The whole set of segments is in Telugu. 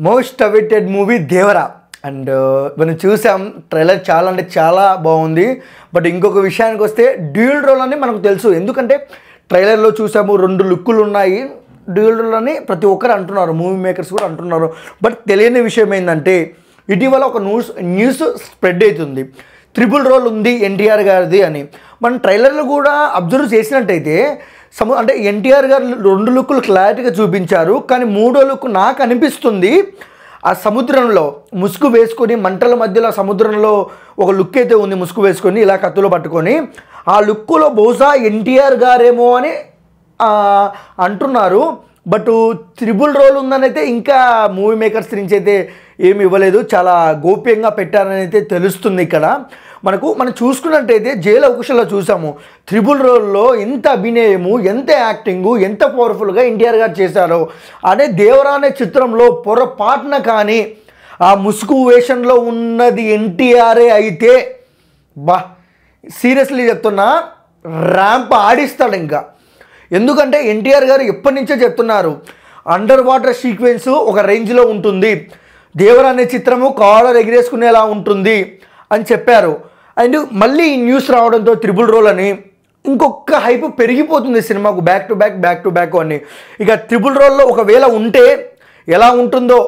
Most awaited movie Devara. And మనం చూసాం ట్రైలర్ చాలా అంటే చాలా బాగుంది. బట్ ఇంకొక విషయానికి వస్తే డ్యూయల్ రోల్ అని మనకు తెలుసు, ఎందుకంటే ట్రైలర్లో చూసాము 2 లుక్కులు ఉన్నాయి. డ్యూయల్ రోల్ అని ప్రతి ఒక్కరు అంటున్నారు, మూవీ మేకర్స్ కూడా అంటున్నారు. బట్ తెలియని విషయం ఏంటంటే ఇటీవల ఒక న్యూస్ స్ప్రెడ్ అవుతుంది, ట్రిపుల్ రోల్ ఉంది ఎన్టీఆర్ గారిది అని. మనం ట్రైలర్లో కూడా అబ్జర్వ్ చేసినట్టయితే అంటే ఎన్టీఆర్ గారు 2 లుక్కులు క్లారిటీగా చూపించారు. కానీ 3వ లుక్ నాకు అనిపిస్తుంది ఆ సముద్రంలో ముసుగు వేసుకొని మంటల మధ్యలో సముద్రంలో ఒక లుక్ అయితే ఉంది, ముసుగు వేసుకొని ఇలా కత్తులో పట్టుకొని. ఆ లుక్కులో బహుశా ఎన్టీఆర్ గారేమో అని అంటున్నారు. బట్ త్రిబుల్ రోల్ ఉందని అయితే ఇంకా మూవీ మేకర్స్ నుంచి అయితే ఏమి ఇవ్వలేదు, చాలా గోప్యంగా పెట్టారని అయితే తెలుస్తుంది. ఇక్కడ మనం చూసుకున్నట్టయితే జైలు అవకాశాల్లో చూసాము త్రిబుల్ రోల్లో ఎంత అభినయము, ఎంత యాక్టింగు, ఎంత పవర్ఫుల్గా ఎన్టీఆర్ గారు చేశారో. అదే దేవరా అనే చిత్రంలో పొరపాటున కానీ ఆ ముసుగు వేషంలో ఉన్నది ఎన్టీఆర్ఏ అయితే సీరియస్లీ చెప్తున్నా ర్యాంప్ ఆడిస్తాడు ఇంకా. ఎందుకంటే ఎన్టీఆర్ గారు ఎప్పటి నుంచో చెప్తున్నారు అండర్ వాటర్ సీక్వెన్స్ ఒక రేంజ్లో ఉంటుంది, దేవరా అనే చిత్రము కాలర్ ఎగిరేసుకునేలా ఉంటుంది అని చెప్పారు. అండ్ మళ్ళీ ఈ న్యూస్ రావడంతో త్రిబుల్ రోల్ అని ఇంకొక హైప్ పెరిగిపోతుంది సినిమాకు, బ్యాక్ టు బ్యాక్ అని. ఇక త్రిబుల్ రోల్లో ఒకవేళ ఉంటే ఎలా ఉంటుందో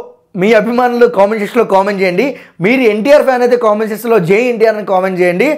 మీ అభిమానులు కామెంట్ సెక్షన్లో కామెంట్ చేయండి. మీరు ఎన్టీఆర్ ఫ్యాన్ అయితే కామెంట్ సెక్షన్లో జై ఎన్టీఆర్ అని కామెంట్ చేయండి.